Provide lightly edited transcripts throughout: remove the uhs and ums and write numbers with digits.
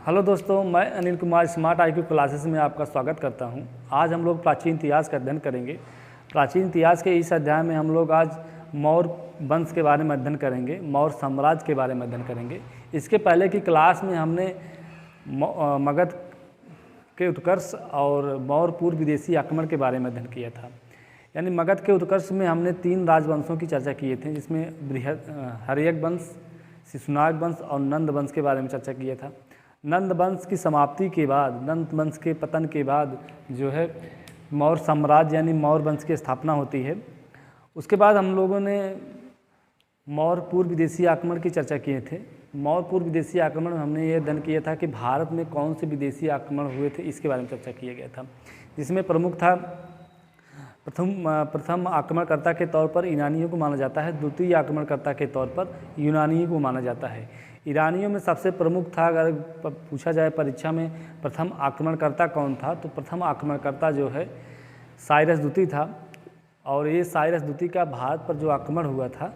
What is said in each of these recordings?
Hello दोस्तों, मैं Anil Kumar smart IQ classes में आपका स्वागत करता हूं। आज हम लोग प्राचीन इतिहास का अध्ययन करेंगे। प्राचीन इतिहास के इस अध्याय में हम लोग आज मौर्य वंश के बारे में अध्ययन करेंगे, मौर्य साम्राज्य के बारे में अध्ययन करेंगे। इसके पहले की क्लास में हमने मगध के उत्कर्ष और मौर्य पूर्व विदेशी आक्रमण के बारे में अध्ययन किया था। यानी मगध के उत्कर्ष में हमने 3 राजवंशों की चर्चा किए थे, जिसमें हर्यक वंश, शिशुनाग वंश और नंद वंश के बारे में चर्चा किया था। नंद वंश की समाप्ति के बाद, नंद वंश के पतन के बाद जो है मौर्य साम्राज्य यानी मौर्य वंश की स्थापना होती है। उसके बाद हम लोगों ने मौर्य पूर्व विदेशी आक्रमण की चर्चा किए थे। मौर्य पूर्व विदेशी आक्रमण में हमने ये अध्ययन किया था कि भारत में कौन से विदेशी आक्रमण हुए थे, इसके बारे में चर्चा किया गया था। जिसमें प्रमुख था प्रथम आक्रमणकर्ता के तौर पर ईरानियों को माना जाता है, द्वितीय आक्रमणकर्ता के तौर पर यूनानियों को माना जाता है। ईरानियों में सबसे प्रमुख था, अगर पूछा जाए परीक्षा में प्रथम आक्रमणकर्ता कौन था, तो प्रथम आक्रमणकर्ता जो है साइरस द्वितीय था। और ये साइरस द्वितीय का भारत पर जो आक्रमण हुआ था,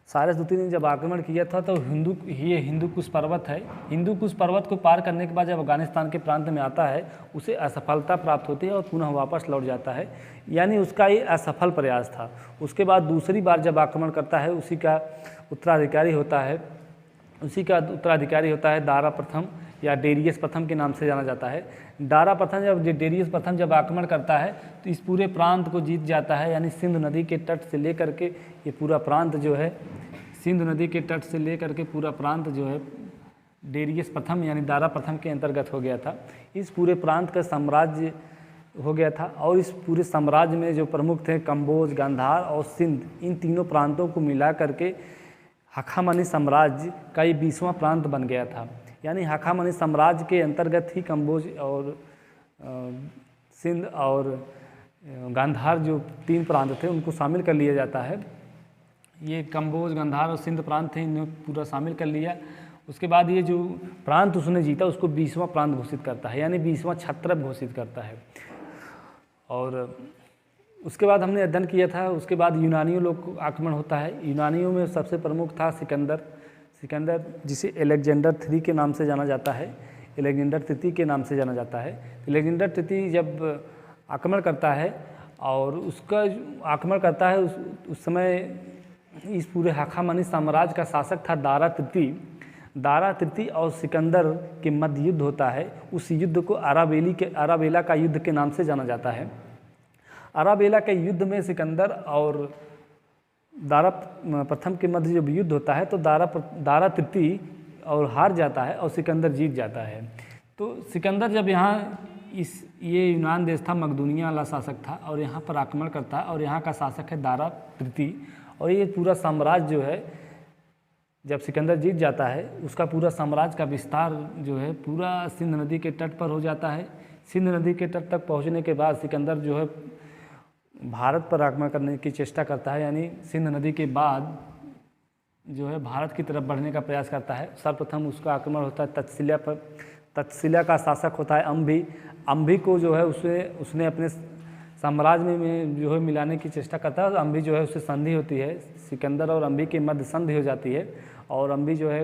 साइरस द्वितीय ने जब आक्रमण किया था तो हिंदुकुश पर्वत है। हिंदुकुश पर्वत को पार करने के बाद जब अफगानिस्तान के प्रांत में आता है, उसे असफलता प्राप्त होती है और पुनः वापस लौट जाता है। यानी उसका ये असफल प्रयास था। उसके बाद दूसरी बार जब आक्रमण करता है, उसी का उत्तराधिकारी होता है दारा प्रथम या डेरियस प्रथम के नाम से जाना जाता है। डेरियस प्रथम जब आक्रमण करता है तो इस पूरे प्रांत को जीत जाता है। यानी सिंधु नदी के तट से लेकर के ये पूरा प्रांत जो है, सिंधु नदी के तट से लेकर के पूरा प्रांत जो है डेरियस प्रथम यानी दारा प्रथम के अंतर्गत हो गया था। इस पूरे प्रांत का साम्राज्य हो गया था। और इस पूरे साम्राज्य में जो प्रमुख थे कंबोज, गांधार और सिंध, इन तीनों प्रांतों को मिला करके हखामनी साम्राज्य का ये 20वां प्रांत बन गया था। यानी हखामनी साम्राज्य के अंतर्गत ही कंबोज और सिंध और गांधार जो 3 प्रांत थे, उनको शामिल कर लिया जाता है। ये कंबोज, गांधार और सिंध प्रांत थे, इन्हें पूरा शामिल कर लिया। उसके बाद ये जो प्रांत उसने जीता, उसको 20वां प्रांत घोषित करता है, यानी 20वां क्षत्रप घोषित करता है। और उसके बाद हमने अध्ययन किया था, उसके बाद यूनानियों लोग को आक्रमण होता है। यूनानियों में सबसे प्रमुख था सिकंदर, जिसे अलेक्जेंडर III के नाम से जाना जाता है, अलेक्जेंडर तृतीय के नाम से जाना जाता है। अलेक्जेंडर तृतीय जब आक्रमण करता है और उसका आक्रमण करता है, उस समय इस पूरे हखामनी साम्राज्य का शासक था दारा तृतीय और सिकंदर के मध्य युद्ध होता है। उस युद्ध को अराबेला का युद्ध के नाम से जाना जाता है। अराबेला के युद्ध में सिकंदर और दारा प्रथम के मध्य जब युद्ध होता है तो दारा तृतीय और हार जाता है और सिकंदर जीत जाता है। तो सिकंदर जब ये यूनान देश था, मकदूनिया वाला शासक था, और यहाँ पर आक्रमण करता है और यहाँ का शासक है दारा तृतीय। और ये पूरा साम्राज्य जो है, जब सिकंदर जीत जाता है, उसका पूरा साम्राज्य का विस्तार जो है पूरा सिंध नदी के तट पर हो जाता है। सिंध नदी के तट तक पहुँचने के बाद सिकंदर जो है भारत पर आक्रमण करने की चेष्टा करता है। यानी सिंध नदी के बाद जो है भारत की तरफ बढ़ने का प्रयास करता है। सर्वप्रथम उसका आक्रमण होता है तक्षशिला पर। तक्षशिला का शासक होता है अम्भी को जो है उसने अपने साम्राज्य में जो है मिलाने की चेष्टा करता है। अम्भी जो है उससे संधि होती है, सिकंदर और अम्भी के मध्य संधि हो जाती है और अम्भी जो है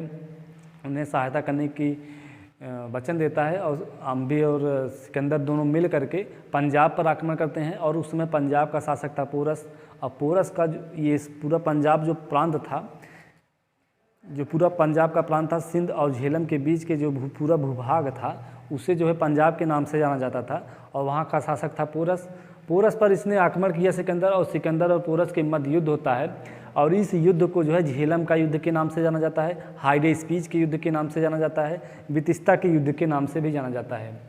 उन्हें सहायता करने की वचन देता है। और अम्भी और सिकंदर दोनों मिल करके पंजाब पर आक्रमण करते हैं। और उस समय पंजाब का शासक था पोरस। और पोरस का ये पूरा पंजाब जो प्रांत था, जो पूरा पंजाब का प्रांत था, सिंध और झेलम के बीच के जो पूरा भूभाग था, उसे जो है पंजाब के नाम से जाना जाता था। और वहाँ का शासक था पोरस पर इसने आक्रमण किया सिकंदर, और सिकंदर और पोरस के मध्य युद्ध होता है। और इस युद्ध को जो है झेलम का युद्ध के नाम से जाना जाता है, हाइडेस्पीच के युद्ध के नाम से जाना जाता है, बितिस्ता के युद्ध के नाम से भी जाना जाता है।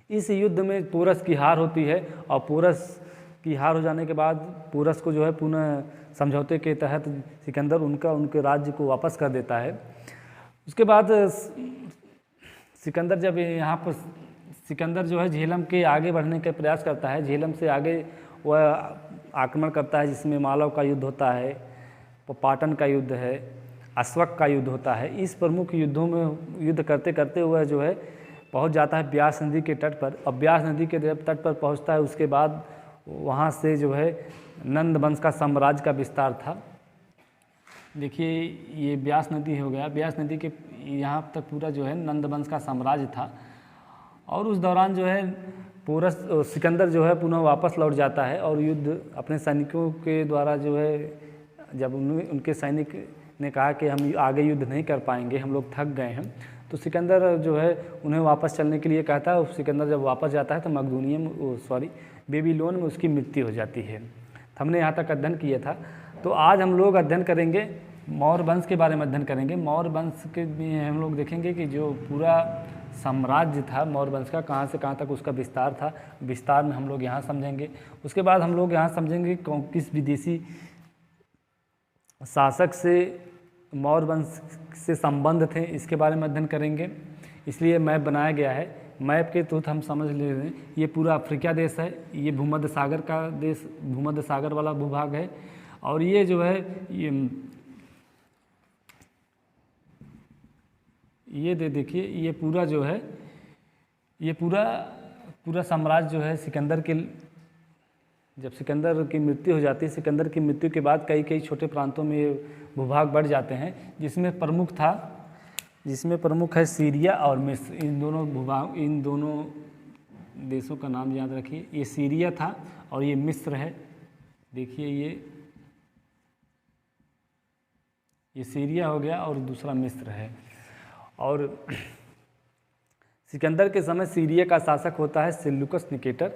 इस युद्ध में पोरस की हार होती है और पोरस की हार हो जाने के बाद पोरस को जो है पुनः समझौते के तहत सिकंदर उनके राज्य को वापस कर देता है। उसके बाद सिकंदर जो है झेलम के आगे बढ़ने का प्रयास करता है। झेलम से आगे वह आक्रमण करता है, जिसमें मालव का युद्ध होता है, पाटन का युद्ध है, अश्वक का युद्ध होता है। इस प्रमुख युद्धों में युद्ध करते करते हुए जो है पहुंच जाता है ब्यास नदी के तट पर। और ब्यास नदी के तट पर पहुंचता है, उसके बाद वहां से जो है नंद वंश का साम्राज्य का विस्तार था। देखिए ये ब्यास नदी हो गया, ब्यास नदी के यहाँ तक पूरा जो है नंद वंश का साम्राज्य था। और उस दौरान जो है पोरस सिकंदर जो है पुनः वापस लौट जाता है और युद्ध अपने सैनिकों के द्वारा जो है, जब उनके सैनिक ने कहा कि हम आगे युद्ध नहीं कर पाएंगे, हम लोग थक गए हैं, तो सिकंदर जो है उन्हें वापस चलने के लिए कहता है। और सिकंदर जब वापस जाता है तो मकदूनियम बेबीलोन में उसकी मृत्यु हो जाती है। हमने यहाँ तक अध्ययन किया था। तो आज हम लोग अध्ययन करेंगे मौर्य वंश के बारे में अध्ययन करेंगे। मौर्य वंश के में हम लोग देखेंगे कि जो पूरा साम्राज्य था मौर्य वंश का, कहाँ से कहाँ तक उसका विस्तार था, विस्तार में हम लोग यहाँ समझेंगे। उसके बाद हम लोग यहाँ समझेंगे किस विदेशी शासक से मौर्य वंश से संबंध थे, इसके बारे में अध्ययन करेंगे। इसलिए मैप बनाया गया है। मैप के थ्रू हम समझ ले रहे हैं ये पूरा अफ्रीका देश है, ये भूमध्य सागर का देश, भूमध्य सागर वाला भूभाग है। और ये जो है ये देखिए ये पूरा जो है ये पूरा साम्राज्य जो है सिकंदर के, जब सिकंदर की मृत्यु हो जाती है, सिकंदर की मृत्यु के बाद कई छोटे प्रांतों में ये भूभाग बढ़ जाते हैं, जिसमें प्रमुख है सीरिया और मिस्र। इन दोनों देशों का नाम याद रखिए। ये सीरिया था और ये मिस्र है। देखिए ये सीरिया हो गया और दूसरा मिस्र है। और सिकंदर के समय सीरिया का शासक होता है सेल्यूकस निकेटर,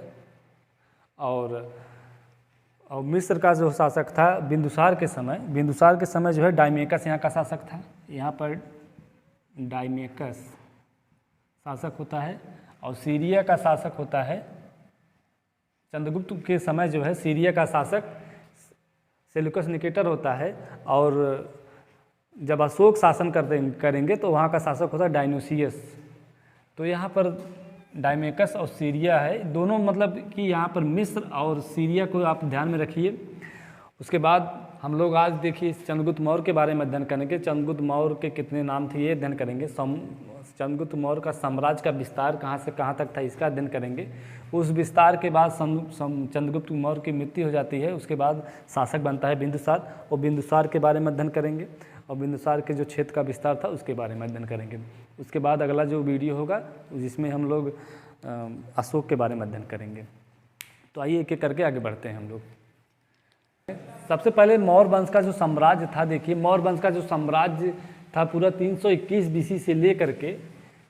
और मिस्र का जो शासक था बिंदुसार के समय जो है डायमेकस यहाँ का शासक था। यहाँ पर डायमेकस शासक होता है। और सीरिया का शासक होता है चंद्रगुप्त के समय जो है सीरिया का शासक सेल्यूकस निकेटर होता है। और जब अशोक शासन करेंगे तो वहाँ का शासक होता है डायनोसियस। तो यहाँ पर डायमेकस और सीरिया है दोनों, मतलब कि यहाँ पर मिस्र और सीरिया को आप ध्यान में रखिए। उसके बाद हम लोग आज देखिए चंद्रगुप्त मौर्य के बारे में अध्ययन करेंगे। चंद्रगुप्त मौर्य के कितने नाम थे ये अध्ययन करेंगे। चंद्रगुप्त मौर्य का साम्राज्य का विस्तार कहाँ से कहाँ तक था इसका अध्ययन करेंगे। उस विस्तार के बाद चंद्रगुप्त मौर्य की मृत्यु हो जाती है। उसके बाद शासक बनता है बिंदुसार, और बिंदुसार के बारे में अध्ययन करेंगे। और बिंदुसार के जो क्षेत्र का विस्तार था उसके बारे में अध्ययन करेंगे। उसके बाद अगला जो वीडियो होगा जिसमें हम लोग अशोक के बारे में अध्ययन करेंगे। तो आइए एक एक करके आगे बढ़ते हैं हम लोग। सबसे पहले मौर्य वंश का जो साम्राज्य था, देखिए मौर्य वंश का जो साम्राज्य था पूरा 321 बीसी से लेकर के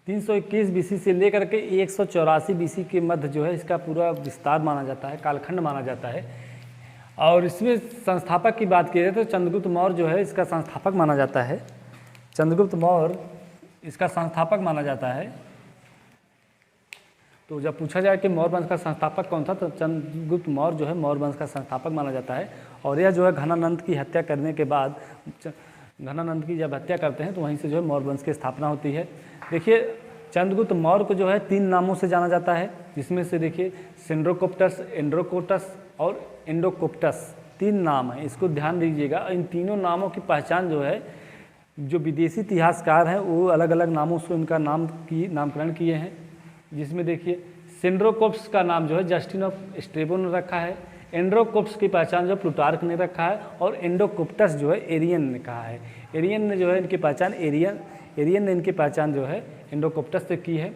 184 बीसी के मध्य जो है इसका पूरा विस्तार माना जाता है, कालखंड माना जाता है। और इसमें संस्थापक की बात की जाए तो चंद्रगुप्त मौर्य जो है इसका संस्थापक माना जाता है। चंद्रगुप्त मौर्य इसका संस्थापक माना जाता है। तो जब पूछा जाए कि मौर्य वंश का संस्थापक कौन था तो चंद्रगुप्त मौर्य जो है मौर्य वंश का संस्थापक माना जाता है। और यह जो है घनानंद की हत्या करने के बाद, घनानंद की जब हत्या करते हैं तो वहीं से जो है मौर्य वंश की स्थापना होती है। देखिए चंद्रगुप्त मौर्य को जो है 3 नामों से जाना जाता है, जिसमें से देखिए सिंड्रोकोप्टस, एंड्रोकोटस और एंडोकोप्टस 3 नाम हैं। इसको ध्यान दीजिएगा। इन तीनों नामों की पहचान जो है जो विदेशी इतिहासकार हैं वो अलग अलग नामों से इनका नामकरण किए हैं। जिसमें देखिए सिंड्रोकोप्स का नाम जो है जस्टिन ऑफ स्ट्रेबो ने रखा है, एंड्रोकोप्स की पहचान जो प्लूटार्क ने रखा है, और एंडोकोप्टस जो है एरियन ने कहा है। एरियन ने जो है इनकी पहचान एरियन ने इनकी पहचान जो है एंडोकोप्टस से की है।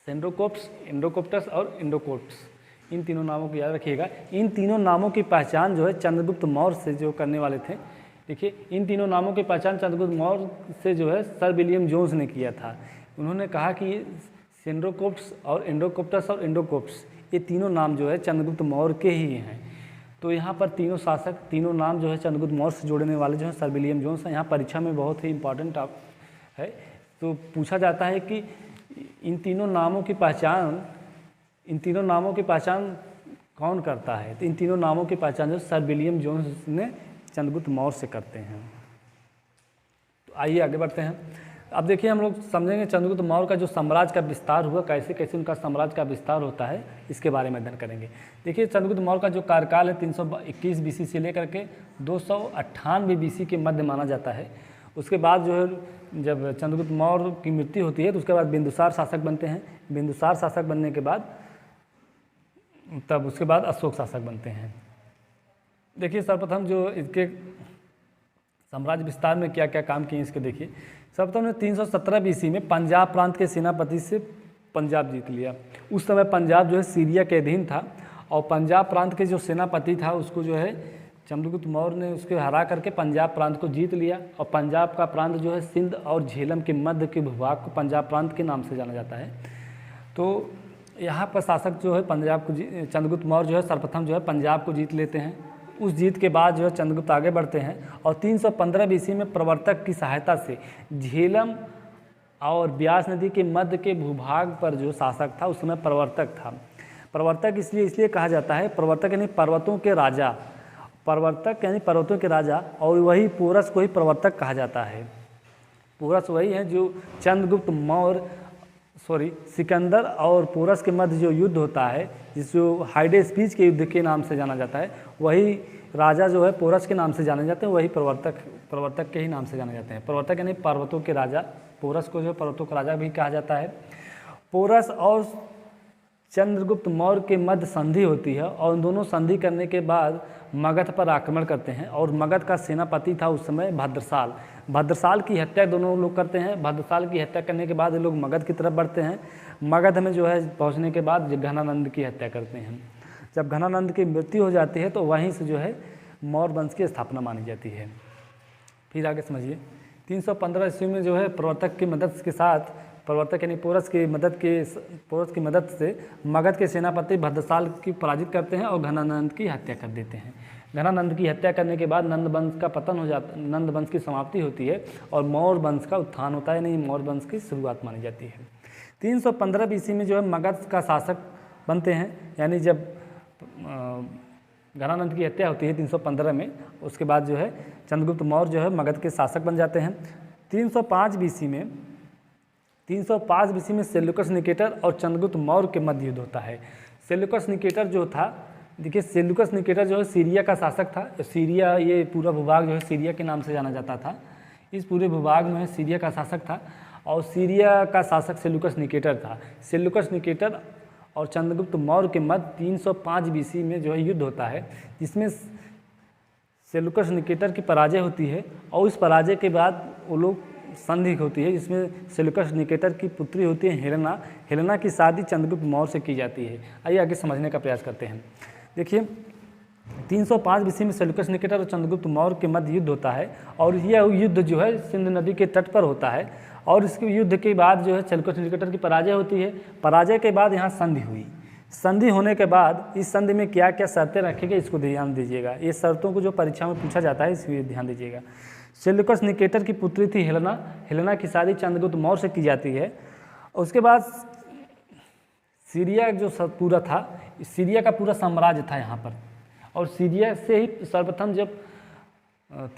सिंड्रोकोप्स, एंडोकोप्टस और एंडोकोप्स, इन तीनों नामों को याद रखिएगा। इन तीनों नामों की पहचान जो है चंद्रगुप्त मौर्य से जो करने वाले थे। देखिए इन तीनों नामों की पहचान चंद्रगुप्त मौर्य से जो है सर विलियम जोन्स ने किया था। उन्होंने कहा कि सिंड्रोकोप्स और एंडोकोप्टस और एंडोकोप्स ये तीनों नाम जो है चंद्रगुप्त मौर्य के ही हैं। तो यहाँ पर तीनों शासक, तीनों नाम जो है चंद्रगुप्त मौर्य से जोड़ने वाले जो है सर विलियम जोन्स हैं। यहाँ परीक्षा में बहुत ही इंपॉर्टेंट है। तो पूछा जाता है कि इन तीनों नामों की पहचान कौन करता है। तो इन तीनों नामों की पहचान जो सर विलियम जोन्स ने चंद्रगुप्त मौर्य से करते हैं। तो आइए आगे बढ़ते हैं। अब देखिए हम लोग समझेंगे चंद्रगुप्त मौर्य का जो साम्राज्य का विस्तार हुआ, कैसे कैसे उनका साम्राज्य का विस्तार होता है, इसके बारे में अध्ययन करेंगे। देखिए चंद्रगुप्त मौर्य का जो कार्यकाल है 321 बीसी से लेकर के 298 बीसी के मध्य माना जाता है। उसके बाद जो है जब चंद्रगुप्त मौर्य की मृत्यु होती है तो उसके बाद बिंदुसार शासक बनते हैं। बिंदुसार शासक बनने के बाद तब उसके बाद अशोक शासक बनते हैं। देखिए सर्वप्रथम जो इसके साम्राज्य विस्तार में क्या क्या काम किए इसके देखिए। सर्वप्रथम ने 317 BC में पंजाब प्रांत के सेनापति से पंजाब जीत लिया। उस समय पंजाब जो है सीरिया के अधीन था और पंजाब प्रांत के जो सेनापति था उसको जो है चंद्रगुप्त मौर्य ने उसके हरा करके पंजाब प्रांत को जीत लिया। और पंजाब का प्रांत जो है सिंध और झेलम के मध्य के भूभाग को पंजाब प्रांत के नाम से जाना जाता है। तो यहाँ पर शासक जो है पंजाब को चंद्रगुप्त मौर्य जो है सर्वप्रथम जो है पंजाब को जीत लेते हैं। उस जीत के बाद जो है चंद्रगुप्त आगे बढ़ते हैं और 315 BC में प्रवर्तक की सहायता से झेलम और ब्यास नदी के मध्य के भूभाग पर जो शासक था उस समय प्रवर्तक था। प्रवर्तक इसलिए कहा जाता है, प्रवर्तक यानी पर्वतों के राजा, प्रवर्तक यानी पर्वतों के राजा, और वही पोरस को ही प्रवर्तक कहा जाता है। पोरस वही है जो चंद्रगुप्त मौर्य सिकंदर और पोरस के मध्य जो युद्ध होता है, जिसको हाइडेस्पीच के युद्ध के नाम से जाना जाता है, वही राजा जो है पोरस के नाम से जाने जाते हैं, वही प्रवर्तक के ही नाम से जाने जाते हैं। प्रवर्तक यानी पर्वतों के राजा, पोरस को जो पर्वतों का राजा भी कहा जाता है। पोरस और चंद्रगुप्त मौर्य के मध्य संधि होती है और उन दोनों संधि करने के बाद मगध पर आक्रमण करते हैं। और मगध का सेनापति था उस समय भद्रसाल। भद्रसाल की हत्या दोनों लोग करते हैं। भद्रसाल की हत्या करने के बाद ये लोग मगध की तरफ बढ़ते हैं। मगध में जो है पहुंचने के बाद घनानंद की हत्या करते हैं। जब घनानंद की मृत्यु हो जाती है तो वहीं से जो है मौर्य वंश की स्थापना मानी जाती है। फिर आगे समझिए, 315 ईस्वी में जो है प्रवर्तक की मदद के साथ, प्रवर्तक यानी पोरस की मदद से मगध के सेनापति भद्रसाल की पराजित करते हैं और घनानंद की हत्या कर देते हैं। घनानंद की हत्या करने के बाद नंद वंश का पतन हो जाता, नंद वंश की समाप्ति होती है और मौर्य वंश का उत्थान होता है, यानी मौर्य वंश की शुरुआत मानी जाती है। 315 BC में जो है मगध का शासक बनते हैं, यानी जब घनानंद की हत्या होती है 315 में, उसके बाद जो है चंद्रगुप्त मौर्य जो है मगध के शासक बन जाते हैं। 305 BC में सेल्यूकस निकेटर और चंद्रगुप्त मौर्य के मध्य युद्ध होता है। सेल्यूकस निकेटर जो था, देखिए सेल्यूकस निकेटर जो है सीरिया का शासक था। सीरिया, ये पूरा भूभाग जो है सीरिया के नाम से जाना जाता था। इस पूरे भूभाग में सीरिया का शासक था और सीरिया का शासक सेल्यूकस निकेटर था। सेल्यूकस निकेटर और चंद्रगुप्त मौर्य के मध्य 305 BC में जो है युद्ध होता है, जिसमें सेल्यूकस निकेटर की पराजय होती है और उस पराजय के बाद वो लोग संधि होती है, जिसमें सेल्यूकस निकेटर की पुत्री होती है हेलेना। हेलेना की शादी चंद्रगुप्त मौर्य से की जाती है। आइए आगे समझने का प्रयास करते हैं। देखिए 305 BC में सेल्यूकस निकेटर और चंद्रगुप्त मौर्य के मध्य युद्ध होता है और यह युद्ध जो है सिंध नदी के तट पर होता है। और इसके युद्ध के बाद जो है सेल्यूकस निकेटर की पराजय होती है। पराजय के बाद यहाँ संधि हुई। संधि होने के बाद इस संधि में क्या क्या शर्तें रखी गई, इसको ध्यान दीजिएगा। ये शर्तों को जो परीक्षा में पूछा जाता है, इसलिए ध्यान दीजिएगा। सेल्यूकस निकेटर की पुत्री थी हेलेना। हेलेना की शादी चंद्रगुप्त मौर्य से की जाती है। उसके बाद सीरिया जो पूरा था, सीरिया का पूरा साम्राज्य था यहाँ पर, और सीरिया से ही सर्वप्रथम जब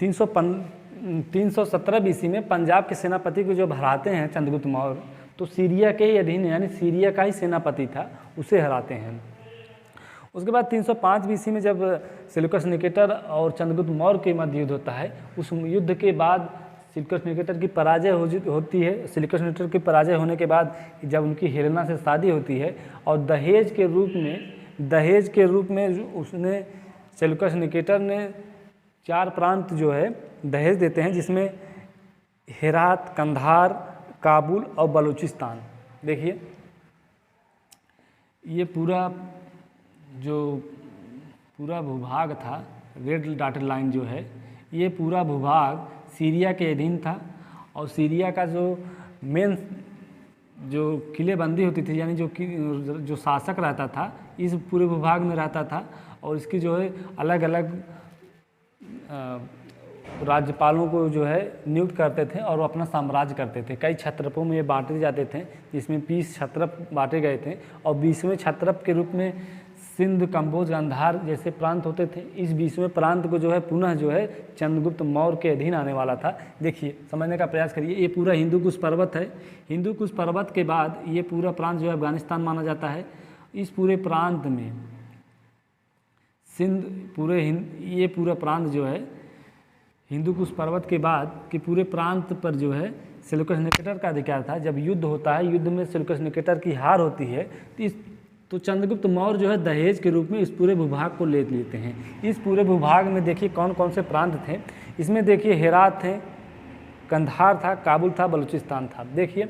317 BC में पंजाब के सेनापति को जब हराते हैं चंद्रगुप्त मौर्य, तो सीरिया के ही अधीन, यानी सीरिया का ही सेनापति था, उसे हराते हैं। उसके बाद 305 BC में जब सेल्यूकस निकेटर और चंद्रगुप्त मौर्य के मध्य युद्ध होता है, उस युद्ध के बाद सेल्यूकस निकेटर की पराजय होती है। सेल्यूकस निकेटर की पराजय होने के बाद जब उनकी हेलेना से शादी होती है और दहेज के रूप में उसने सेल्यूकस निकेटर ने 4 प्रांत जो है दहेज देते हैं, जिसमें हेरात, कंधार, काबुल और बलूचिस्तान। देखिए ये पूरा भूभाग था, रेड डॉटेड लाइन जो है, ये पूरा भूभाग सीरिया के अधीन था। और सीरिया का जो मेन जो किलेबंदी होती थी, यानी जो शासक रहता था, इस पूरे भूभाग में रहता था। और इसकी जो है अलग अलग राज्यपालों को जो है नियुक्त करते थे और वो अपना साम्राज्य करते थे। कई क्षत्रपों में ये बांटे जाते थे, जिसमें 20 क्षत्रप बांटे गए थे और 20वें क्षत्रप के रूप में सिंध, कंबोज, गांधार जैसे प्रांत होते थे। इस 20वें प्रांत को जो है पुनः जो है चंद्रगुप्त मौर्य के अधीन आने वाला था। देखिए समझने का प्रयास करिए। ये पूरा हिंदू कुश पर्वत है। हिंदू कुश पर्वत के बाद ये पूरा प्रांत जो है अफगानिस्तान माना जाता है। इस पूरे प्रांत में ये पूरा प्रांत जो है हिंदू कुश पर्वत के बाद के पूरे प्रांत पर जो है सेल्यूकस निकेटर का अधिकार था। जब युद्ध होता है, युद्ध में सेल्यूकस निकेटर की हार होती है, तो तो चंद्रगुप्त मौर्य जो है दहेज के रूप में इस पूरे भूभाग को ले लेते हैं। इस पूरे भूभाग में देखिए कौन कौन से प्रांत थे, इसमें देखिए हेरात थे, कंधार था, काबुल था, बलूचिस्तान था। देखिए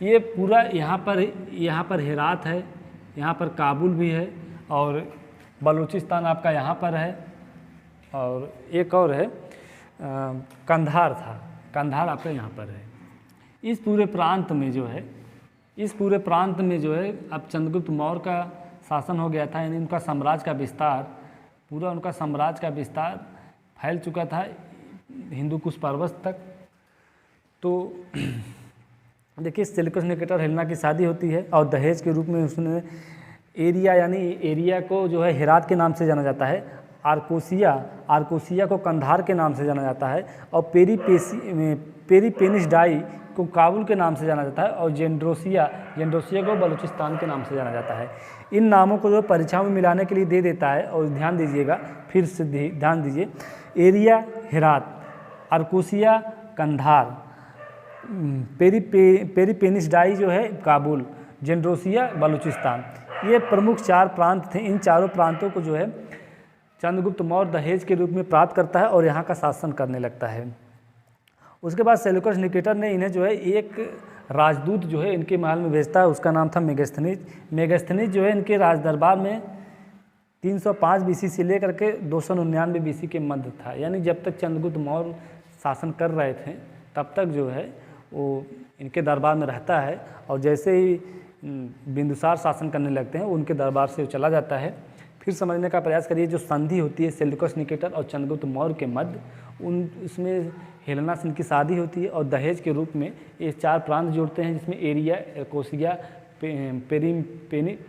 ये पूरा यहाँ पर हेरात है, यहाँ पर काबुल भी है और बलूचिस्तान आपका यहाँ पर है और एक और है कंधार था, कंधार आपका यहाँ पर है। इस पूरे प्रांत में जो है अब चंद्रगुप्त मौर्य का शासन हो गया था, यानी उनका साम्राज्य का विस्तार, पूरा उनका साम्राज्य का विस्तार फैल चुका था हिंदू कुश पर्वत तक। तो देखिए सेल्यूकस निकेटर हेलेना की शादी होती है और दहेज के रूप में उसने एरिया को जो है हेरात के नाम से जाना जाता है, आर्कोसिया को कंधार के नाम से जाना जाता है और पेरीपेनिस डाई को काबुल के नाम से जाना जाता है और जेंड्रोसिया को बलूचिस्तान के नाम से जाना जाता है। इन नामों को जो परीक्षाओं में मिलाने के लिए दे देता है। और ध्यान दीजिएगा, फिर से ध्यान दीजिए, Aria Herat, Arachosia Kandahar, Paropanisadae जो है काबुल, जेंड्रोसिया बलूचिस्तान, ये प्रमुख 4 प्रांत थे। इन चारों प्रांतों को जो है चंद्रगुप्त मौर्य दहेज के रूप में प्राप्त करता है और यहाँ का शासन करने लगता है। उसके बाद सेल्यूकस निकेटर ने इन्हें जो है एक राजदूत जो है इनके महल में भेजता है, उसका नाम था मेगास्थनीज जो है इनके राज दरबार में 305 बीसी से लेकर के 299 बीसी के मध्य था। यानी जब तक चंद्रगुप्त मौर्य शासन कर रहे थे तब तक जो है वो इनके दरबार में रहता है और जैसे ही बिंदुसार शासन करने लगते हैं उनके दरबार से वो चला जाता है। फिर समझने का प्रयास करिए, जो संधि होती है सेल्यूकस निकेटर और चंद्रगुप्त मौर्य के मध्य, उसमें हेलेना से इनकी शादी होती है और दहेज के रूप में ये 4 प्रांत जोड़ते हैं, जिसमें एरिया, एर्कोसिया,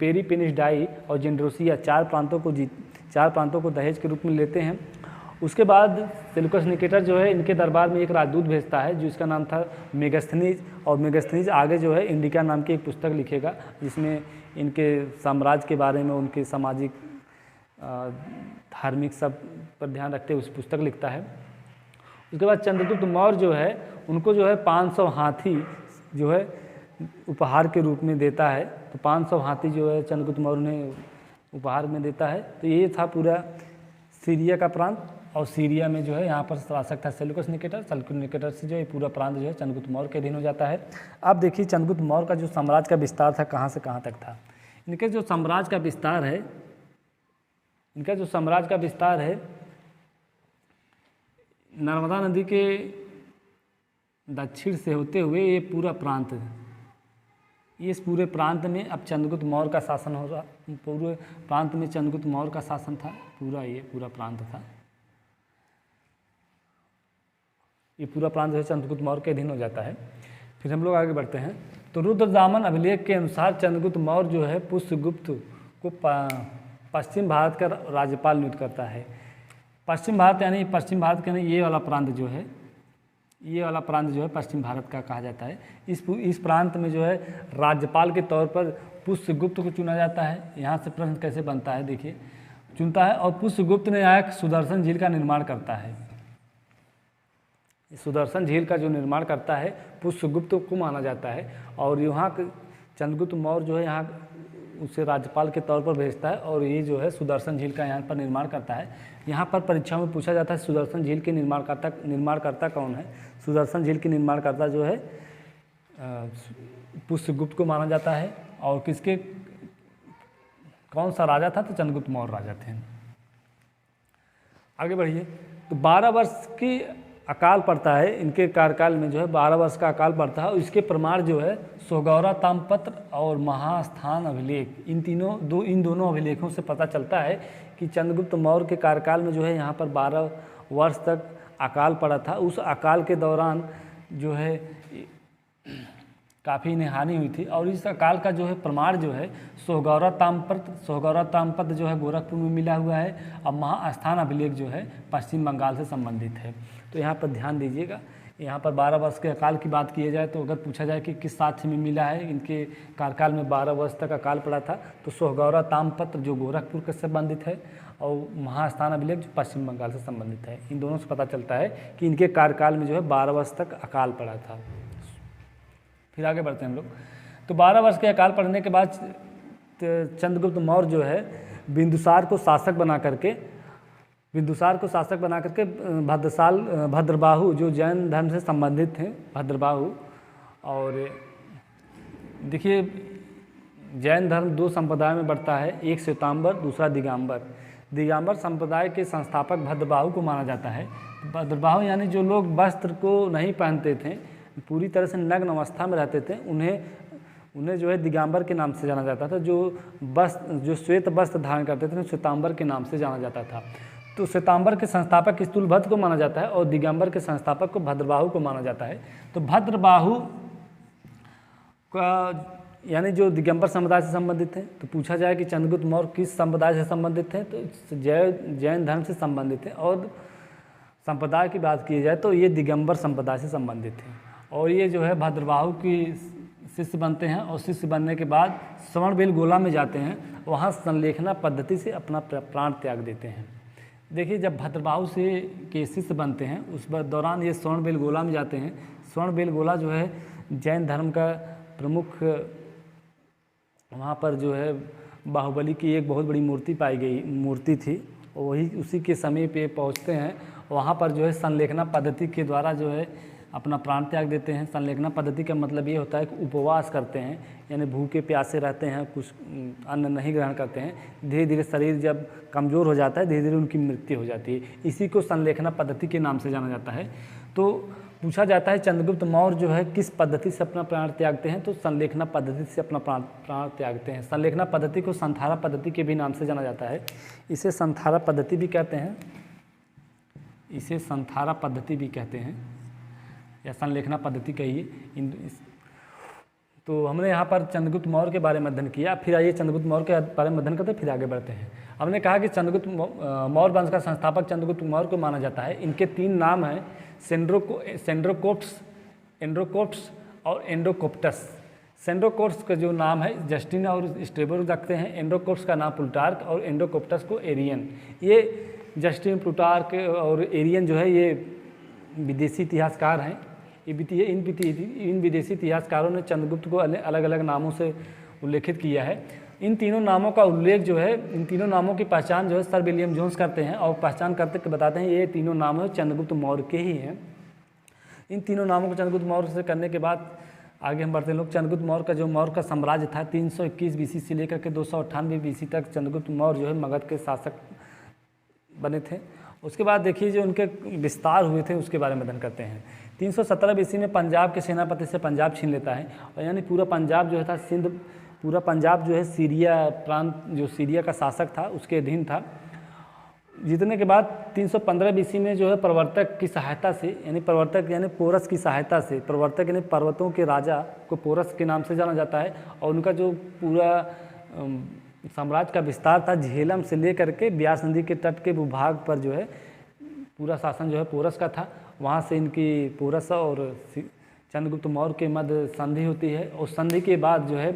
पेरीपेनिस डाई और जेंड्रोसिया 4 प्रांतों को दहेज के रूप में लेते हैं। उसके बाद सेल्यूकस निकेटर जो है इनके दरबार में एक राजदूत भेजता है जिसका नाम था मेगास्थनीज, और मेगास्थनीज आगे जो है इंडिका नाम की एक पुस्तक लिखेगा जिसमें इनके साम्राज्य के बारे में, उनके सामाजिक धार्मिक सब पर ध्यान रखते हुए उस पुस्तक लिखता है। उसके बाद चंद्रगुप्त मौर्य जो है उनको जो है 500 हाथी जो है उपहार के रूप में देता है। तो 500 हाथी जो है चंद्रगुप्त मौर्य ने उपहार में देता है। तो ये था पूरा सीरिया का प्रांत, और सीरिया में जो है यहाँ पर शासक था सेल्यूकस निकेटर से जो ये पूरा प्रांत जो है चंद्रगुप्त मौर्य के अधीन हो जाता है। अब देखिए चंद्रगुप्त मौर्य का जो साम्राज्य का विस्तार था कहाँ से कहाँ तक था। इनके जो साम्राज्य का विस्तार है नर्मदा नदी के दक्षिण से होते हुए ये पूरा प्रांत है। इस पूरे प्रांत में अब चंद्रगुप्त मौर्य का शासन हो रहा, पूरे प्रांत में चंद्रगुप्त मौर्य का शासन था, पूरा प्रांत था। ये पूरा प्रांत जो है चंद्रगुप्त मौर्य के अधीन हो जाता है। फिर हम लोग आगे बढ़ते हैं। तो रुद्रदामन अभिलेख के अनुसार चंद्रगुप्त मौर्य जो है पुष्यगुप्त को पश्चिम भारत का राज्यपाल नियुक्त करता है। पश्चिम भारत यानी ये वाला प्रांत जो है पश्चिम भारत का कहा जाता है। इस प्रांत में जो है राज्यपाल के तौर पर पुष्यगुप्त को चुना जाता है। यहाँ से प्रश्न कैसे बनता है देखिए, चुनता है और पुष्यगुप्त ने यहाँ एक सुदर्शन झील का निर्माण करता है। सुदर्शन झील का जो निर्माण करता है पुष्यगुप्त को माना जाता है, और यहाँ चंद्रगुप्त मौर्य जो है यहाँ उसे राज्यपाल के तौर पर भेजता है और ये जो है सुदर्शन झील का यहाँ पर निर्माण करता है। यहाँ पर परीक्षाओं में पूछा जाता है सुदर्शन झील के निर्माणकर्ता कौन है। सुदर्शन झील के निर्माणकर्ता जो है पुष्यगुप्त को माना जाता है, और कौन सा राजा था, तो चंद्रगुप्त मौर्य राजा थे। आगे बढ़िए। तो 12 वर्ष की अकाल पड़ता है इनके कार्यकाल में, जो है 12 वर्ष का अकाल पड़ता है। और इसके प्रमाण जो है सोगौरा ताम्रपत्र और महास्थान अभिलेख, इन दोनों अभिलेखों से पता चलता है कि चंद्रगुप्त मौर्य के कार्यकाल में जो है यहाँ पर 12 वर्ष तक अकाल पड़ा था। उस अकाल के दौरान जो है काफ़ी इन्हें हानि हुई थी, और इस अकाल का जो है प्रमाण जो है सोगौरा ताम्रपत्र जो है गोरखपुर में मिला हुआ है, और महास्थान अभिलेख जो है पश्चिम बंगाल से संबंधित है। तो यहाँ पर ध्यान दीजिएगा, यहाँ पर 12 वर्ष के अकाल की बात की जाए तो अगर पूछा जाए कि किस साक्ष्य में मिला है इनके कार्यकाल में 12 वर्ष तक अकाल पड़ा था, तो सोगौरा ताम्रपत्र जो गोरखपुर से संबंधित है और महास्थान अभिलेख जो पश्चिम बंगाल से संबंधित है। इन दोनों से पता चलता है कि इनके कार्यकाल में जो है 12 वर्ष तक अकाल पड़ा था। फिर आगे बढ़ते हैं हम लोग। तो 12 वर्ष के अकाल पड़ने के बाद चंद्रगुप्त मौर्य जो है बिंदुसार को शासक बना करके भद्रबाहु जो जैन धर्म से संबंधित थे, भद्रबाहु। और देखिए जैन धर्म 2 संप्रदाय में बढ़ता है, एक श्वेतांबर, दूसरा दिगंबर। दिगंबर संप्रदाय के संस्थापक भद्रबाहु को माना जाता है। भद्रबाहु यानी जो लोग वस्त्र को नहीं पहनते थे, पूरी तरह से नग्न अवस्था में रहते थे, उन्हें जो है दिगंबर के नाम से जाना जाता था। जो श्वेत वस्त्र धारण करते थे श्वेतांबर के नाम से जाना जाता था। तो श्वेतांबर के संस्थापक स्थूलभद्र को माना जाता है और दिगंबर के संस्थापक को भद्रबाहु को माना जाता है। तो भद्रबाहु का यानी जो दिगंबर समुदाय से संबंधित थे। तो पूछा जाए कि चंद्रगुप्त मौर्य किस संप्रदाय से संबंधित थे, तो जैन धर्म से संबंधित थे। और संप्रदाय की बात की जाए तो ये दिगंबर संप्रदाय से संबंधित थे। और ये जो है भद्रबाहु की शिष्य बनते हैं और शिष्य बनने के बाद श्रवणबेलगोला में जाते हैं, वहाँ संलेखना पद्धति से अपना प्राण त्याग देते हैं। देखिए जब भद्रबाहु से के शिष्य बनते हैं उस दौरान ये श्रवणबेलगोला में जाते हैं। श्रवणबेलगोला जो है जैन धर्म का प्रमुख, वहाँ पर जो है बाहुबली की एक बहुत बड़ी मूर्ति थी। वही उसी के समय पे पहुँचते हैं। वहाँ पर जो है संलेखना पद्धति के द्वारा जो है अपना प्राण त्याग देते हैं। संलेखना पद्धति का मतलब ये होता है कि उपवास करते हैं, यानी भूखे प्यासे रहते हैं, कुछ अन्न नहीं ग्रहण करते हैं। धीरे धीरे शरीर जब कमज़ोर हो जाता है, धीरे धीरे उनकी मृत्यु हो जाती है। इसी को संलेखना पद्धति के नाम से जाना जाता है। तो पूछा जाता है चंद्रगुप्त मौर्य जो है किस पद्धति से अपना प्राण त्यागते हैं, तो संलेखना पद्धति से अपना प्राण त्यागते हैं। संलेखना पद्धति को संथारा पद्धति के भी नाम से जाना जाता है। इसे संथारा पद्धति भी कहते हैं, इसे संथारा पद्धति भी कहते हैं या संलेखना पद्धति कहिए। तो हमने यहाँ पर चंद्रगुप्त मौर्य के बारे में अध्ययन किया। फिर आइए चंद्रगुप्त मौर्य के बारे में अध्ययन करते फिर आगे बढ़ते हैं। हमने कहा कि चंद्रगुप्त मौर्य वंश का संस्थापक चंद्रगुप्त मौर्य को माना जाता है। इनके 3 नाम हैं, सेंड्रोकोप्स, एंड्रोकोप्स और एंडोकोप्टस। सेंड्रोकोप्स का जो नाम है जस्टिन और स्ट्रेबो रखते हैं। एंड्रोकोप्स का नाम प्लूटार्क और एंडोकोप्टस को एरियन। ये जस्टिन, प्लूटार्क और एरियन जो है ये विदेशी इतिहासकार हैं। इन विदेशी इतिहासकारों ने चंद्रगुप्त को अलग अलग नामों से उल्लेखित किया है। इन तीनों नामों का उल्लेख जो है, इन तीनों नामों की पहचान जो है सर विलियम जोन्स करते हैं और पहचान करते के बताते हैं ये तीनों नाम है चंद्रगुप्त मौर्य के ही हैं। इन तीनों नामों को चंद्रगुप्त मौर्य से करने के बाद आगे हम बढ़ते हैं लोग। चंद्रगुप्त मौर्य का जो मौर्य का साम्राज्य था 321 BC से लेकर के 298 BC तक चंद्रगुप्त मौर्य जो है मगध के शासक बने थे। उसके बाद देखिए जो उनके विस्तार हुए थे उसके बारे में अध्ययन करते हैं। 317 BC में पंजाब के सेनापति से पंजाब छीन लेता है और यानी पूरा पंजाब जो है था सिंध, पूरा पंजाब जो है सीरिया प्रांत, जो सीरिया का शासक था उसके अधीन था। जीतने के बाद 315 BC में जो है प्रवर्तक की सहायता से, यानी प्रवर्तक यानी पोरस की सहायता से, प्रवर्तक यानी पर्वतों के राजा को पोरस के नाम से जाना जाता है। और उनका जो पूरा साम्राज्य का विस्तार था झेलम से लेकर के ब्यास नदी के तट के भूभाग पर जो है पूरा शासन जो है पोरस का था। वहाँ से इनकी पोरस और चंद्रगुप्त मौर्य के मध्य संधि होती है और संधि के बाद जो है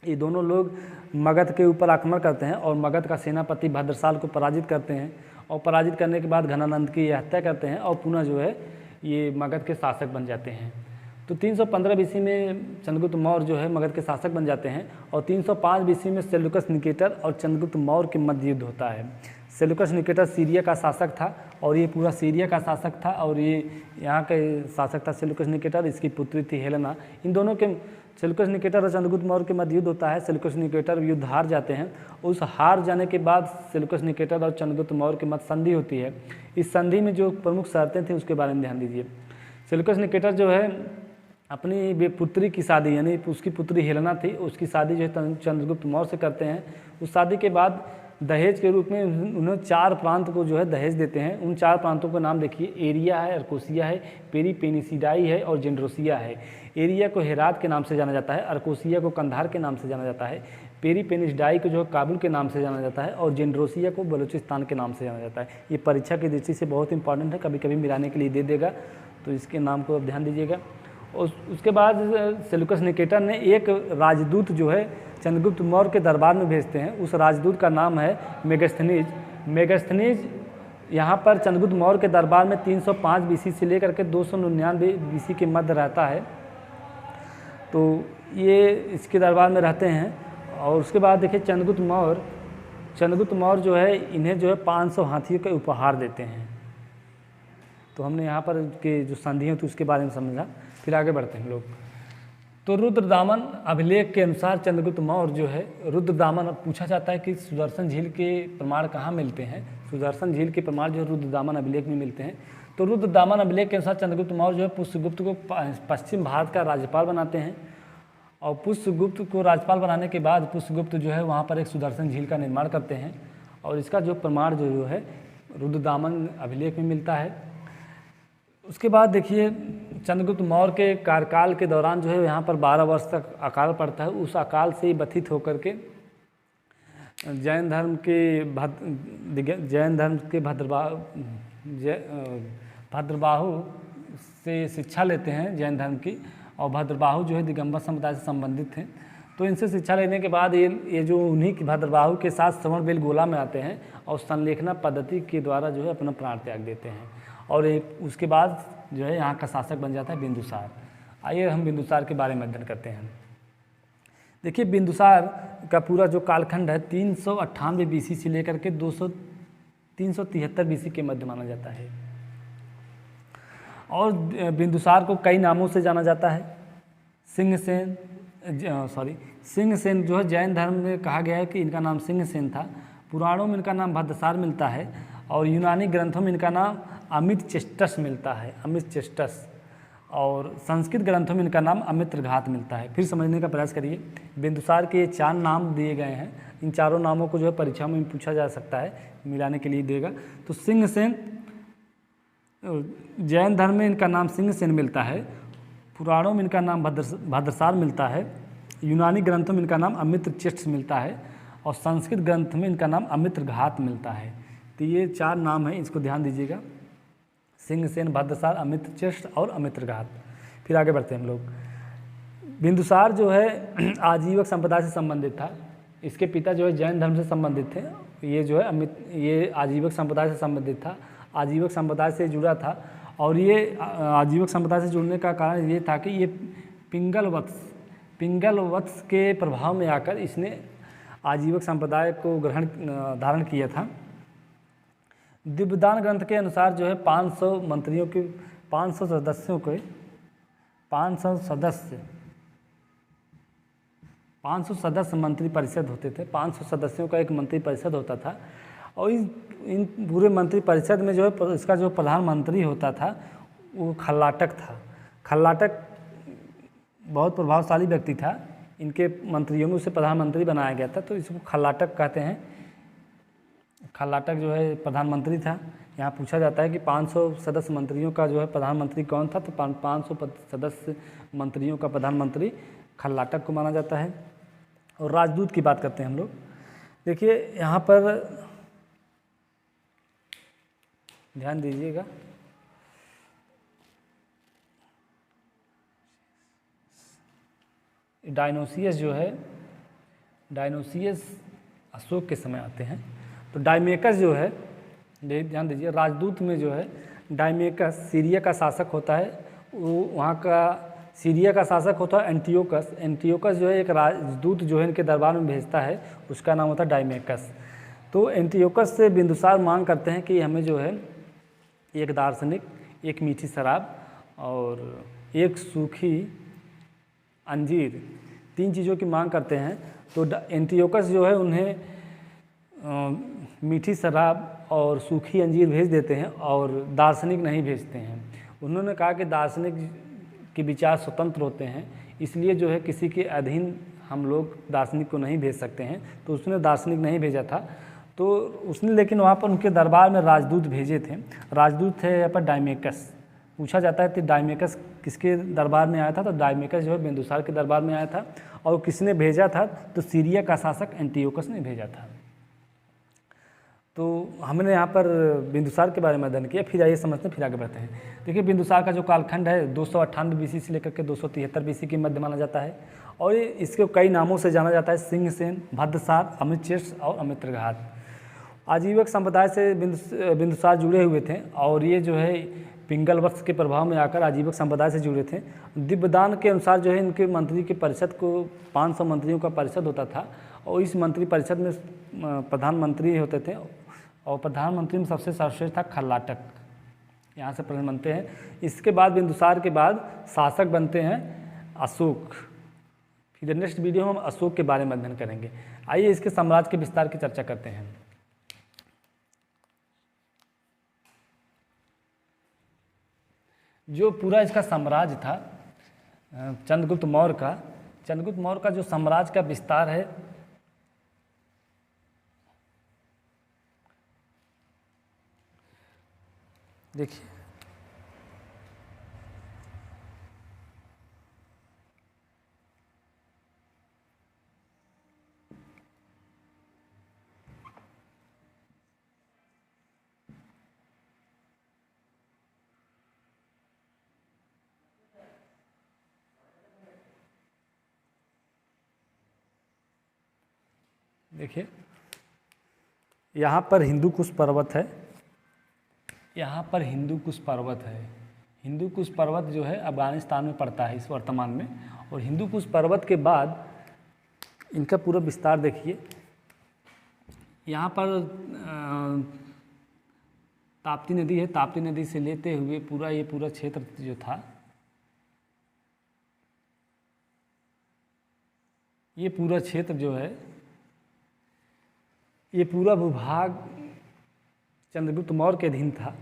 ये दोनों लोग मगध के ऊपर आक्रमण करते हैं और मगध का सेनापति भद्रसाल को पराजित करते हैं। और पराजित करने के बाद घनानंद की हत्या करते हैं और पुनः जो है ये मगध के शासक बन जाते हैं। तो 315 BC में चंद्रगुप्त मौर्य जो है मगध के शासक बन जाते हैं और 305 BC में सेल्यूकस निकेटर और चंद्रगुप्त मौर्य के मध्य युद्ध होता है। सेल्यूकस निकेटर सीरिया का शासक था और ये पूरा सीरिया का शासक था और ये यहाँ का शासक था सेल्यूकस निकेटर, इसकी पुत्री थी हेलेना। इन दोनों के सेल्यूकस निकेटर और चंद्रगुप्त मौर्य के मध्य युद्ध होता है। सेल्यूकस निकेटर युद्ध हार जाते हैं। उस हार जाने के बाद सेल्यूकस निकेटर और चंद्रगुप्त मौर्य के मध्य संधि होती है। इस संधि में जो प्रमुख शर्तें थी उसके बारे में ध्यान दीजिए। सेल्यूकस निकेटर जो है अपनी पुत्री की शादी, यानी उसकी पुत्री हेलेना थी, उसकी शादी जो है चंद्रगुप्त मौर्य से करते हैं। उस शादी के बाद दहेज के रूप में उन्हें 4 प्रांत को जो है दहेज देते हैं। उन 4 प्रांतों का नाम देखिए, एरिया है, अर्कोसिया है, पेरीपेनिसिडाई है और जेंड्रोसिया है। एरिया को हेरात के नाम से जाना जाता है, अर्कोसिया को कंधार के नाम से जाना जाता है, पेरीपेनिसिडाई को जो काबुल के नाम से जाना जाता है और जेंड्रोसिया को बलूचिस्तान के नाम से जाना जाता है। ये परीक्षा की दृष्टि से बहुत इंपॉर्टेंट है, कभी कभी मिलाने के लिए दे देगा, तो इसके नाम को अब ध्यान दीजिएगा। और उसके बाद सेल्यूकस निकेटर ने एक राजदूत जो है चंद्रगुप्त मौर्य के दरबार में भेजते हैं। उस राजदूत का नाम है मेगास्थनीज। मेगास्थनीज यहाँ पर चंद्रगुप्त मौर्य के दरबार में 305 BC से लेकर के 299 BC के मध्य रहता है। तो ये इसके दरबार में रहते हैं और उसके बाद देखिए चंद्रगुप्त मौर्य जो है इन्हें जो है 500 हाथियों के उपहार देते हैं। तो हमने यहाँ पर के जो संधियाँ थी उसके बारे में समझा। फिर आगे बढ़ते हैं हम लोग। तो रुद्रदामन अभिलेख के अनुसार चंद्रगुप्त मौर्य जो है रुद्रदामन, पूछा जाता है कि सुदर्शन झील के प्रमाण कहाँ मिलते हैं। सुदर्शन झील के प्रमाण जो रुद्रदामन अभिलेख में मिलते हैं। तो रुद्रदामन अभिलेख के अनुसार चंद्रगुप्त मौर्य जो है पुष्यगुप्त को पश्चिम भारत का राज्यपाल बनाते हैं। और पुष्यगुप्त को राज्यपाल बनाने के बाद पुष्यगुप्त जो है वहाँ पर एक सुदर्शन झील का निर्माण करते हैं। और इसका जो प्रमाण जो है रुद्रदामन अभिलेख में मिलता है। उसके बाद देखिए चंद्रगुप्त मौर्य के कार्यकाल के दौरान जो है यहाँ पर 12 वर्ष तक अकाल पड़ता है। उस अकाल से ही व्यथित होकर के जैन धर्म के भद्रबाहु से शिक्षा लेते हैं जैन धर्म की। और भद्रबाहु जो है दिगंबर समुदाय से संबंधित थे। तो इनसे शिक्षा लेने के बाद ये जो उन्हीं की भद्रबाहु के साथ श्रवणबेलगोला में आते हैं और संलेखना पद्धति के द्वारा जो है अपना प्राण त्याग देते हैं। और उसके बाद जो है यहाँ का शासक बन जाता है बिंदुसार। आइए हम बिंदुसार के बारे में अध्ययन करते हैं। देखिए बिंदुसार का पूरा जो कालखंड है 398 BC से लेकर के 373 BC के मध्य माना जाता है। और बिंदुसार को कई नामों से जाना जाता है। सिंहसेन जो है जैन धर्म में कहा गया है कि इनका नाम सिंहसेन था। पुराणों में इनका नाम भद्रसार मिलता है और यूनानी ग्रंथों में इनका नाम अमितचेस्टस मिलता है, अमितचेस्टस। और संस्कृत ग्रंथों में इनका नाम अमित्रघात मिलता है। फिर समझने का प्रयास करिए। बिंदुसार के 4 नाम दिए गए हैं। इन चारों नामों को जो है परीक्षा में पूछा जा सकता है, मिलाने के लिए देगा। तो सिंहसेन, जैन धर्म में इनका नाम सिंहसेन मिलता है। पुराणों में इनका नाम भद्रसार मिलता है। यूनानी ग्रंथों में इनका नाम अमित्रचेस्ट मिलता है। और संस्कृत ग्रंथ में इनका नाम अमित्रघात मिलता है। तो ये 4 नाम हैं, इसको ध्यान दीजिएगा। सिंहसेन, भद्रसार, अमित्रचेस्ट और अमित्रघात। फिर आगे बढ़ते हैं हम लोग। बिंदुसार जो है आजीवक संप्रदाय से संबंधित था। इसके पिता जो है जैन धर्म से संबंधित थे। ये जो है ये आजीवक संप्रदाय से संबंधित था, आजीवक संप्रदाय से जुड़ा था। और ये आजीवक संप्रदाय से जुड़ने का कारण ये था कि ये पिंगल वत्स के प्रभाव में आकर इसने आजीवक संप्रदाय को धारण किया था। दिव्यदान ग्रंथ के अनुसार जो है 500 सदस्य मंत्री परिषद होते थे। 500 सदस्यों का एक मंत्री परिषद होता था। और इन पूरे मंत्री परिषद में जो है इसका जो प्रधानमंत्री होता था वो खल्लाटक था। खल्लाटक बहुत प्रभावशाली व्यक्ति था। इनके मंत्रियों में उसे प्रधानमंत्री बनाया गया था, तो इसको खल्लाटक कहते हैं। खल्लाटक जो है प्रधानमंत्री था। यहाँ पूछा जाता है कि 500 सदस्य मंत्रियों का जो है प्रधानमंत्री कौन था, तो 500 सदस्य मंत्रियों का प्रधानमंत्री खल्लाटक को माना जाता है। और राजदूत की बात करते हैं हम लोग। देखिए यहाँ पर ध्यान दीजिएगा। डायनोसियस जो है, डायनोसियस अशोक के समय आते हैं। तो डायमेकस जो है, ध्यान दीजिए, राजदूत में जो है डायमेकस सीरिया का शासक होता है। वो वहाँ का सीरिया का शासक होता है एंटियोकस। एंटियोकस जो है एक राजदूत जो है इनके दरबार में भेजता है, उसका नाम होता है डायमेकस। तो एंटियोकस से बिंदुसार मांग करते हैं कि हमें जो है एक दार्शनिक, एक मीठी शराब और एक सूखी अंजीर, 3 चीज़ों की मांग करते हैं। तो एंटियोकस जो है उन्हें मीठी शराब और सूखी अंजीर भेज देते हैं और दार्शनिक नहीं भेजते हैं। उन्होंने कहा कि दार्शनिक के विचार स्वतंत्र होते हैं, इसलिए जो है किसी के अधीन हम लोग दार्शनिक को नहीं भेज सकते हैं। तो उसने दार्शनिक नहीं भेजा था। तो उसने लेकिन वहाँ पर उनके दरबार में राजदूत भेजे थे। राजदूत थे यहाँ पर डायमेकस। पूछा जाता है कि डायमेकस किसके दरबार में आया था, तो डायमेकस जो है बिंदुसार के दरबार में आया था। और किसने भेजा था, तो सीरिया का शासक एंटियोकस ने भेजा था। तो हमने यहाँ पर बिंदुसार के बारे में अध्ययन किया। फिर आइए समझते हैं, फिर आगे बढ़ते हैं। देखिए बिंदुसार का जो कालखंड है 298 BC से लेकर के 273 BC के मध्य माना जाता है। और इसके कई नामों से जाना जाता है, सिंहसेन, भद्रसार, अमितचेस्ट और अमित्रघात। आजीवक संप्रदाय से बिंदुसार जुड़े हुए थे। और ये जो है पिंगल वंश के प्रभाव में आकर आजीवक संप्रदाय से जुड़े थे। दिव्यदान के अनुसार जो है इनके मंत्री के परिषद को 500 मंत्रियों का परिषद होता था और इस मंत्री परिषद में प्रधानमंत्री होते थे और प्रधानमंत्री में सबसे सर्वश्रेष्ठ था खल्लाटक, यहाँ से प्रधान बनते हैं। इसके बाद बिंदुसार के बाद शासक बनते हैं अशोक। फिर नेक्स्ट वीडियो में हम अशोक के बारे में अध्ययन करेंगे। आइए इसके साम्राज्य के विस्तार की चर्चा करते हैं। जो पूरा इसका साम्राज्य था चंद्रगुप्त मौर्य का जो साम्राज्य का विस्तार है, देखिए यहाँ पर हिंदू कुश पर्वत है, हिंदू कुश पर्वत जो है अफगानिस्तान में पड़ता है इस वर्तमान में। और हिंदू कुश पर्वत के बाद इनका पूरा विस्तार देखिए। यहाँ पर ताप्ती नदी है, ताप्ती नदी से लेते हुए ये पूरा क्षेत्र जो था, ये पूरा क्षेत्र जो है, ये पूरा भूभाग चंद्रगुप्त मौर्य के अधीन था,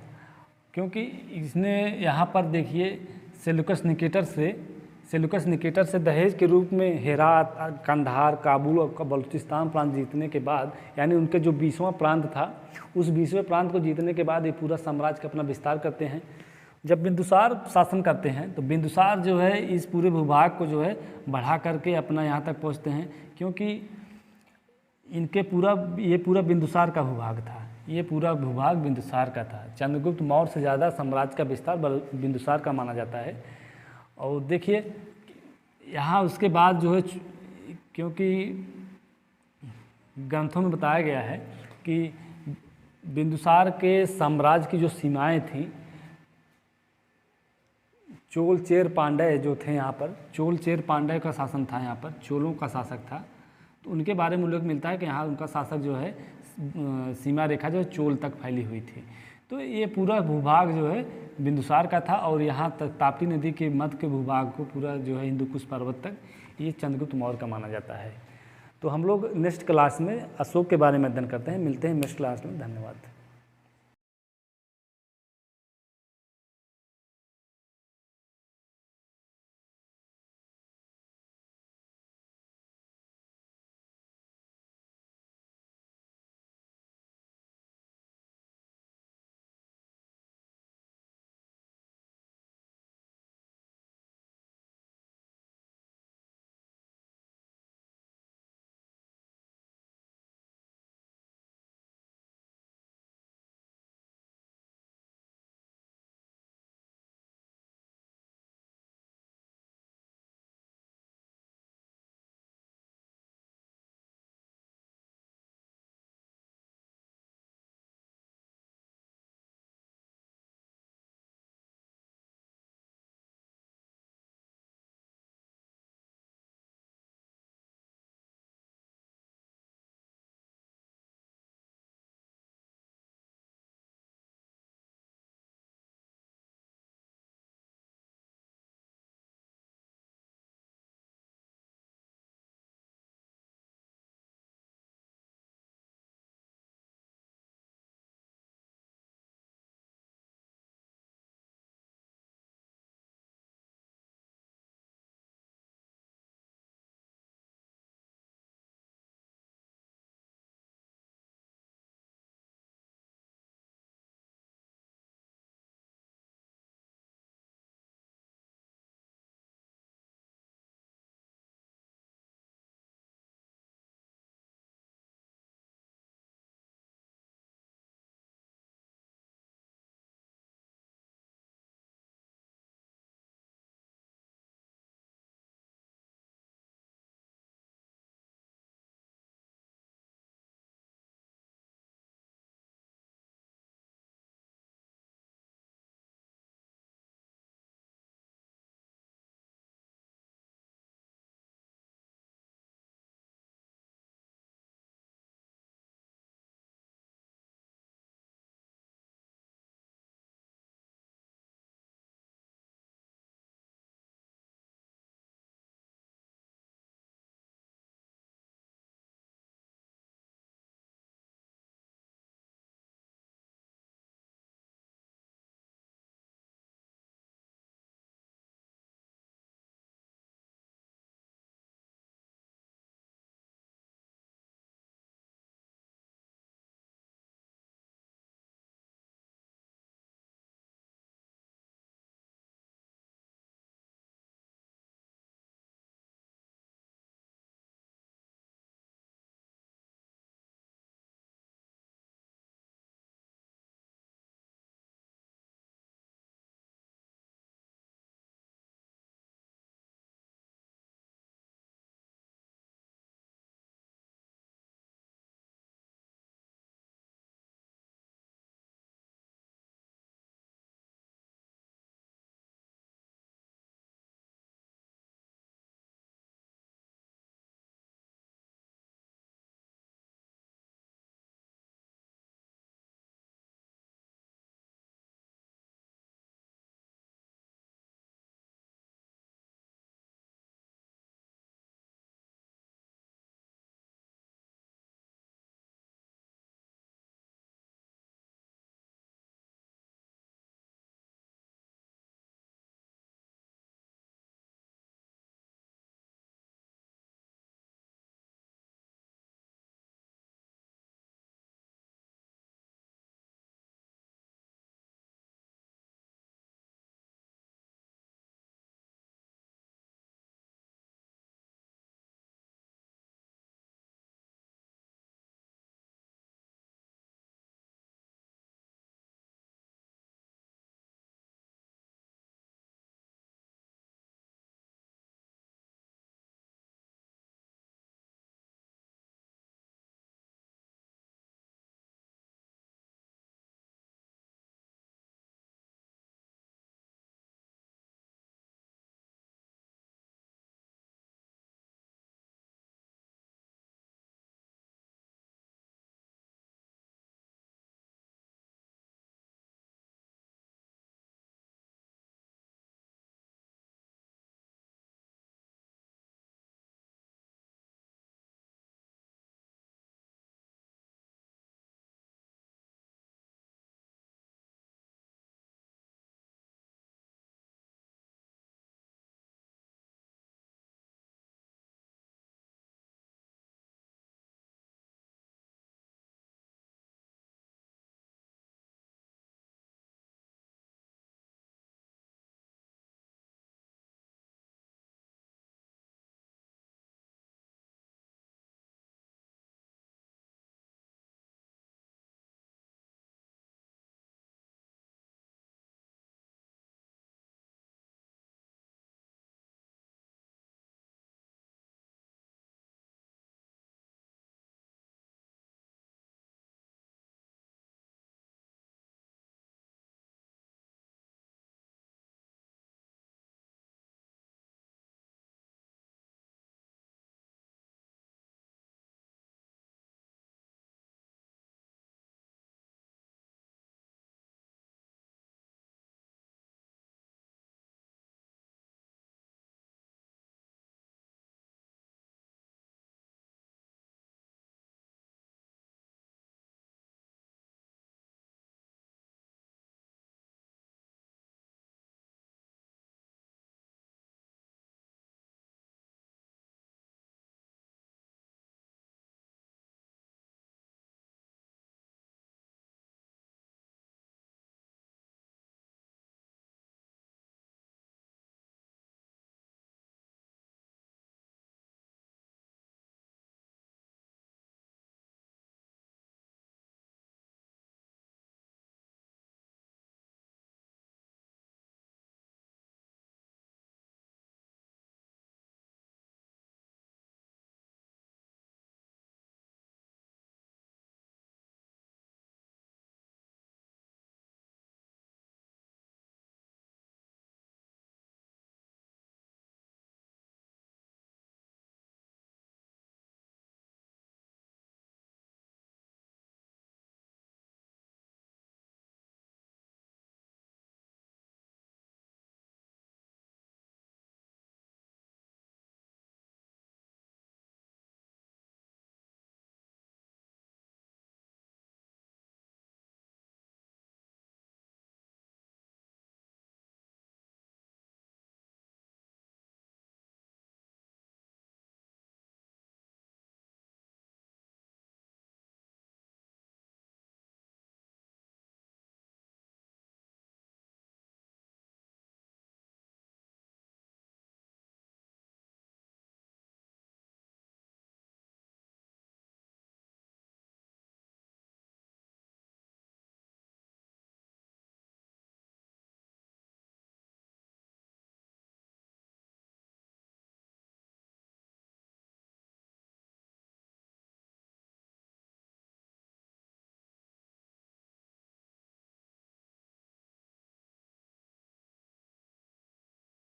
क्योंकि इसने यहाँ पर देखिए सेल्यूकस निकेटर से दहेज के रूप में हेरात, कंधार, काबुल और बलूचिस्तान प्रांत जीतने के बाद, यानी उनके जो 20वां प्रांत था, उस 20वें प्रांत को जीतने के बाद ये पूरा साम्राज्य का अपना विस्तार करते हैं। जब बिंदुसार शासन करते हैं तो बिंदुसार जो है इस पूरे भूभाग को जो है बढ़ा करके अपना यहाँ तक पहुँचते हैं, क्योंकि इनके ये पूरा बिंदुसार का भूभाग था, ये पूरा भूभाग बिंदुसार का था। चंद्रगुप्त मौर्य से ज़्यादा साम्राज्य का विस्तार बिंदुसार का माना जाता है। और देखिए यहाँ उसके बाद जो है, क्योंकि ग्रंथों में बताया गया है कि बिंदुसार के साम्राज्य की जो सीमाएं थीं, चोल चेर पांड्य जो थे यहाँ पर, चोल चेर पांड्य का शासन था यहाँ पर, चोलों का शासक था, तो उनके बारे में उल्लेख मिलता है कि यहाँ उनका शासक जो है सीमा रेखा जो है चोल तक फैली हुई थी। तो ये पूरा भूभाग जो है बिंदुसार का था और यहाँ तक ताप्ती नदी के मध्य के भूभाग को पूरा जो है हिंदू कुश पर्वत तक ये चंद्रगुप्त मौर्य का माना जाता है। तो हम लोग नेक्स्ट क्लास में अशोक के बारे में अध्ययन करते हैं। मिलते हैं नेक्स्ट क्लास में। धन्यवाद।